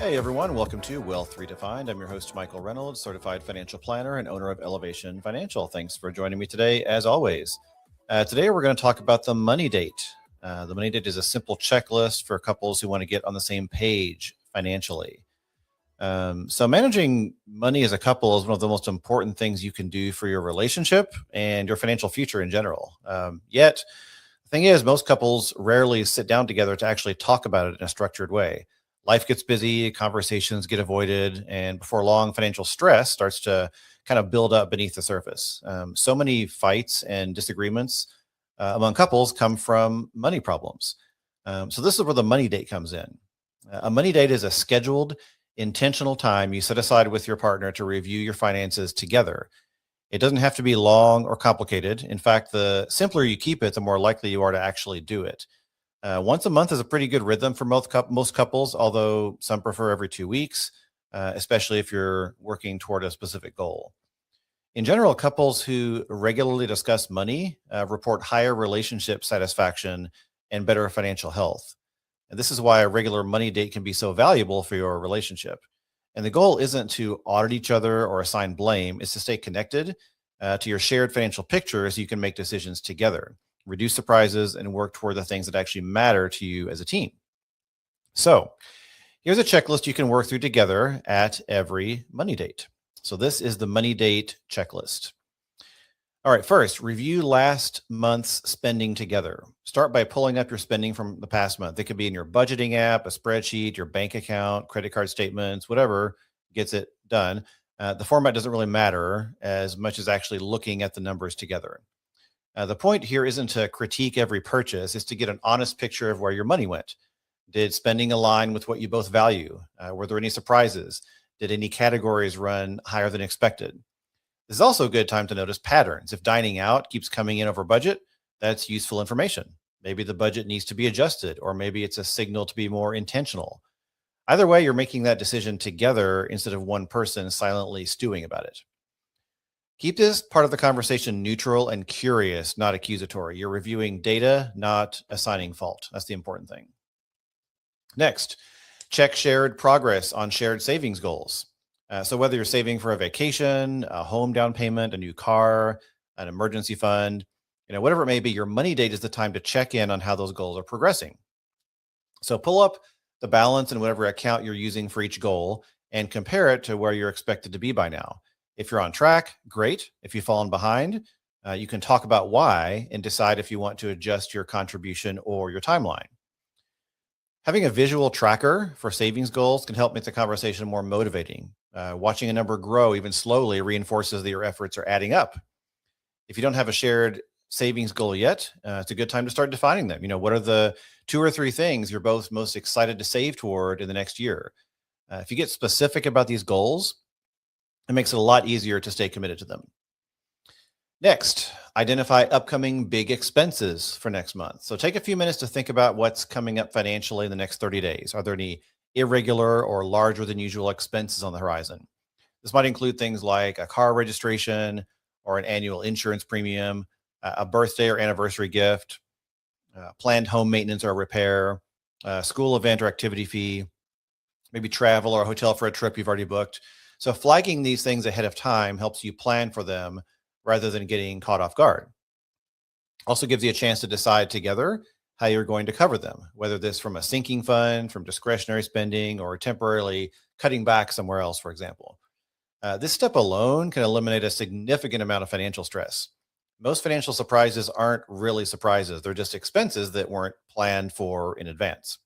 Hey everyone, welcome to Wealth Redefined. I'm your host, Michael Reynolds, certified financial planner and owner of Elevation Financial. Thanks for joining me today, as always. Today we're going to talk about the money date. The money date is a simple checklist for couples who want to get on the same page financially. So managing money as a couple is one of the most important things you can do for your relationship and your financial future in general. Yet, the thing is, most couples rarely sit down together to actually talk about it in a structured way. Life gets busy, conversations get avoided, and before long, financial stress starts to kind of build up beneath the surface. So many fights and disagreements among couples come from money problems. So this is where the money date comes in. A money date is a scheduled, intentional time you set aside with your partner to review your finances together. It doesn't have to be long or complicated. In fact, the simpler you keep it, the more likely you are to actually do it. Once a month is a pretty good rhythm for most couples, although some prefer every 2 weeks, especially if you're working toward a specific goal. In general, couples who regularly discuss money report higher relationship satisfaction and better financial health. And this is why a regular money date can be so valuable for your relationship. And the goal isn't to audit each other or assign blame, it's to stay connected to your shared financial picture so you can make decisions together, reduce surprises, and work toward the things that actually matter to you as a team. So here's a checklist you can work through together at every money date. So this is the money date checklist. All right, first, review last month's spending together. Start by pulling up your spending from the past month. It could be in your budgeting app, a spreadsheet, your bank account, credit card statements, whatever gets it done. The format doesn't really matter as much as actually looking at the numbers together. The point here isn't to critique every purchase, it's to get an honest picture of where your money went. Did spending align with what you both value? Were there any surprises? Did any categories run higher than expected? This is also a good time to notice patterns. If dining out keeps coming in over budget, that's useful information. Maybe the budget needs to be adjusted, or maybe it's a signal to be more intentional. Either way, you're making that decision together instead of one person silently stewing about it. Keep this part of the conversation neutral and curious, not accusatory. You're reviewing data, not assigning fault. That's the important thing. Next, check shared progress on shared savings goals. So whether you're saving for a vacation, a home down payment, a new car, an emergency fund, whatever it may be, your money date is the time to check in on how those goals are progressing. So pull up the balance in whatever account you're using for each goal and compare it to where you're expected to be by now. If you're on track, great. If you've fallen behind, you can talk about why and decide if you want to adjust your contribution or your timeline. Having a visual tracker for savings goals can help make the conversation more motivating. Watching a number grow even slowly reinforces that your efforts are adding up. If you don't have a shared savings goal yet, it's a good time to start defining them. What are the 2 or 3 things you're both most excited to save toward in the next year? If you get specific about these goals, it makes it a lot easier to stay committed to them. Next, identify upcoming big expenses for next month. So take a few minutes to think about what's coming up financially in the next 30 days. Are there any irregular or larger than usual expenses on the horizon? This might include things like a car registration or an annual insurance premium, a birthday or anniversary gift, planned home maintenance or repair, a school event or activity fee, maybe travel or a hotel for a trip you've already booked. So flagging these things ahead of time helps you plan for them rather than getting caught off guard. Also gives you a chance to decide together how you're going to cover them, whether this from a sinking fund, from discretionary spending, or temporarily cutting back somewhere else, for example. This step alone can eliminate a significant amount of financial stress. Most financial surprises aren't really surprises. They're just expenses that weren't planned for in advance.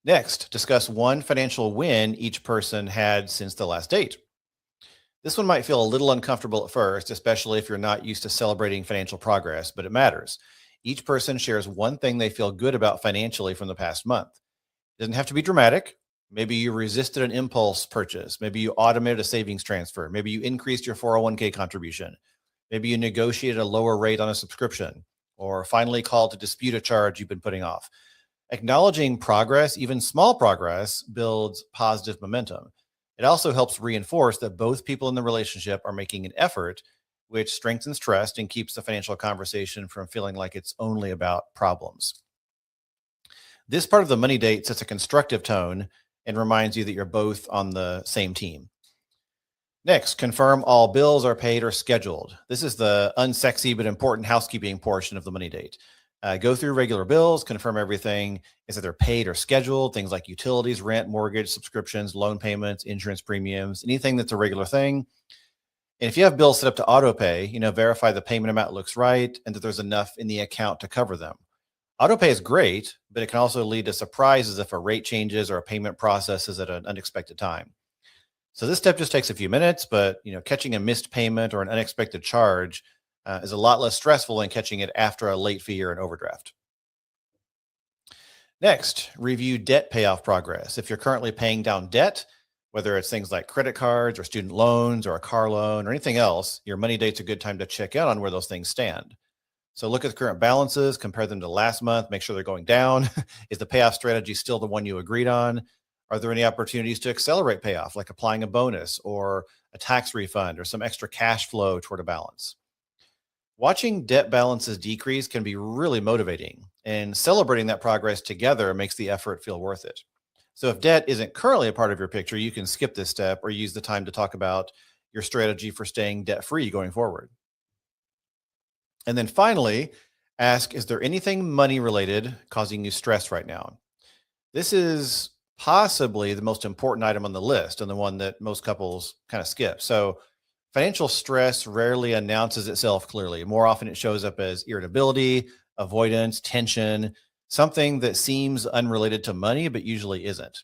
Next, discuss one financial win each person had since the last date. This one might feel a little uncomfortable at first, especially if you're not used to celebrating financial progress, but it matters. Each person shares one thing they feel good about financially from the past month. It doesn't have to be dramatic. Maybe you resisted an impulse purchase. Maybe you automated a savings transfer. Maybe you increased your 401k contribution. Maybe you negotiated a lower rate on a subscription, or finally called to dispute a charge you've been putting off. Acknowledging progress, even small progress, builds positive momentum. It also helps reinforce that both people in the relationship are making an effort, which strengthens trust and keeps the financial conversation from feeling like it's only about problems. This part of the money date sets a constructive tone and reminds you that you're both on the same team. Next, confirm all bills are paid or scheduled. This is the unsexy but important housekeeping portion of the money date. Go through regular bills, confirm everything is that they're paid or scheduled, things like utilities, rent, mortgage, subscriptions, loan payments, insurance premiums, anything that's a regular thing. And if you have bills set up to auto pay, verify the payment amount looks right and that there's enough in the account to cover them. Auto pay is great, but it can also lead to surprises if a rate changes or a payment processes at an unexpected time. So this step just takes a few minutes, but catching a missed payment or an unexpected charge is a lot less stressful than catching it after a late fee or an overdraft. Next, review debt payoff progress. If you're currently paying down debt, whether it's things like credit cards or student loans or a car loan or anything else, your money date's a good time to check out on where those things stand. So look at the current balances, compare them to last month, make sure they're going down. Is the payoff strategy still the one you agreed on? Are there any opportunities to accelerate payoff, like applying a bonus or a tax refund or some extra cash flow toward a balance? Watching debt balances decrease can be really motivating, and celebrating that progress together makes the effort feel worth it. So if debt isn't currently a part of your picture, you can skip this step or use the time to talk about your strategy for staying debt-free going forward. And then finally, ask, is there anything money related causing you stress right now? This is possibly the most important item on the list and the one that most couples kind of skip. So financial stress rarely announces itself clearly. More often it shows up as irritability, avoidance, tension, something that seems unrelated to money, but usually isn't.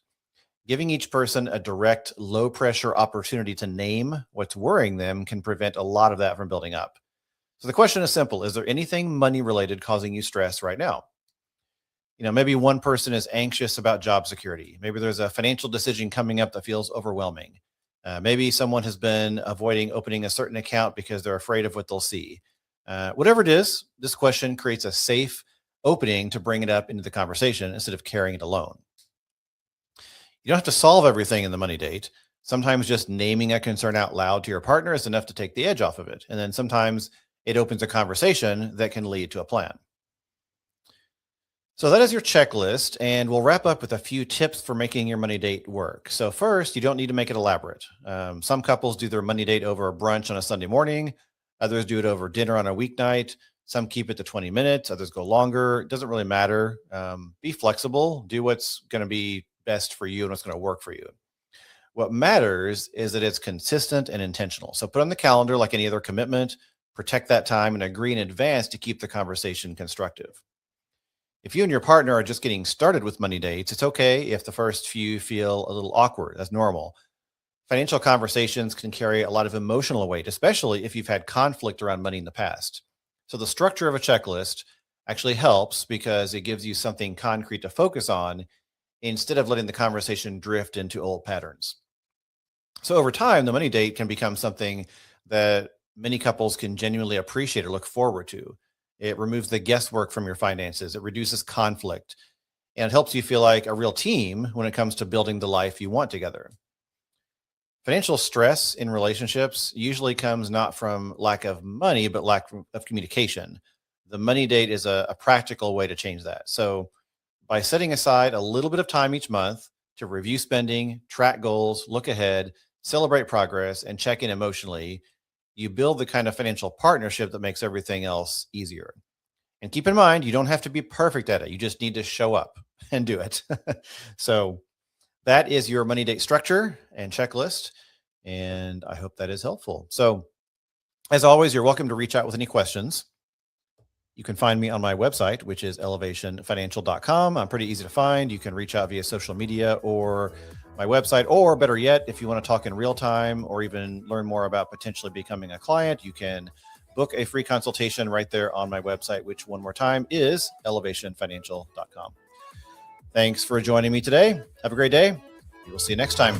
Giving each person a direct, low pressure opportunity to name what's worrying them can prevent a lot of that from building up. So the question is simple. Is there anything money related causing you stress right now? Maybe one person is anxious about job security. Maybe there's a financial decision coming up that feels overwhelming. Maybe someone has been avoiding opening a certain account because they're afraid of what they'll see. Whatever it is, this question creates a safe opening to bring it up into the conversation instead of carrying it alone. You don't have to solve everything in the money date. Sometimes just naming a concern out loud to your partner is enough to take the edge off of it. And then sometimes it opens a conversation that can lead to a plan. So that is your checklist, and we'll wrap up with a few tips for making your money date work. So first, you don't need to make it elaborate. Some couples do their money date over a brunch on a Sunday morning. Others do it over dinner on a weeknight. Some keep it to 20 minutes. Others go longer. It doesn't really matter. Be flexible. Do what's going to be best for you and what's going to work for you. What matters is that it's consistent and intentional. So put on the calendar like any other commitment, protect that time, and agree in advance to keep the conversation constructive. If you and your partner are just getting started with money dates, it's okay if the first few feel a little awkward. That's normal. Financial conversations can carry a lot of emotional weight, especially if you've had conflict around money in the past. So the structure of a checklist actually helps because it gives you something concrete to focus on instead of letting the conversation drift into old patterns. So over time, the money date can become something that many couples can genuinely appreciate or look forward to. It removes the guesswork from your finances. It reduces conflict, and it helps you feel like a real team when it comes to building the life you want together. Financial stress in relationships usually comes not from lack of money, but lack of communication. The money date is a practical way to change that. So by setting aside a little bit of time each month to review spending, track goals, look ahead, celebrate progress, and check in emotionally, you build the kind of financial partnership that makes everything else easier. And keep in mind, you don't have to be perfect at it. You just need to show up and do it. So that is your money date structure and checklist. And I hope that is helpful. So as always, you're welcome to reach out with any questions. You can find me on my website, which is elevationfinancial.com. I'm pretty easy to find. You can reach out via social media or my website, or better yet, if you want to talk in real time or even learn more about potentially becoming a client, you can book a free consultation right there on my website, which one more time is elevationfinancial.com. Thanks for joining me today. Have a great day. We will see you next time.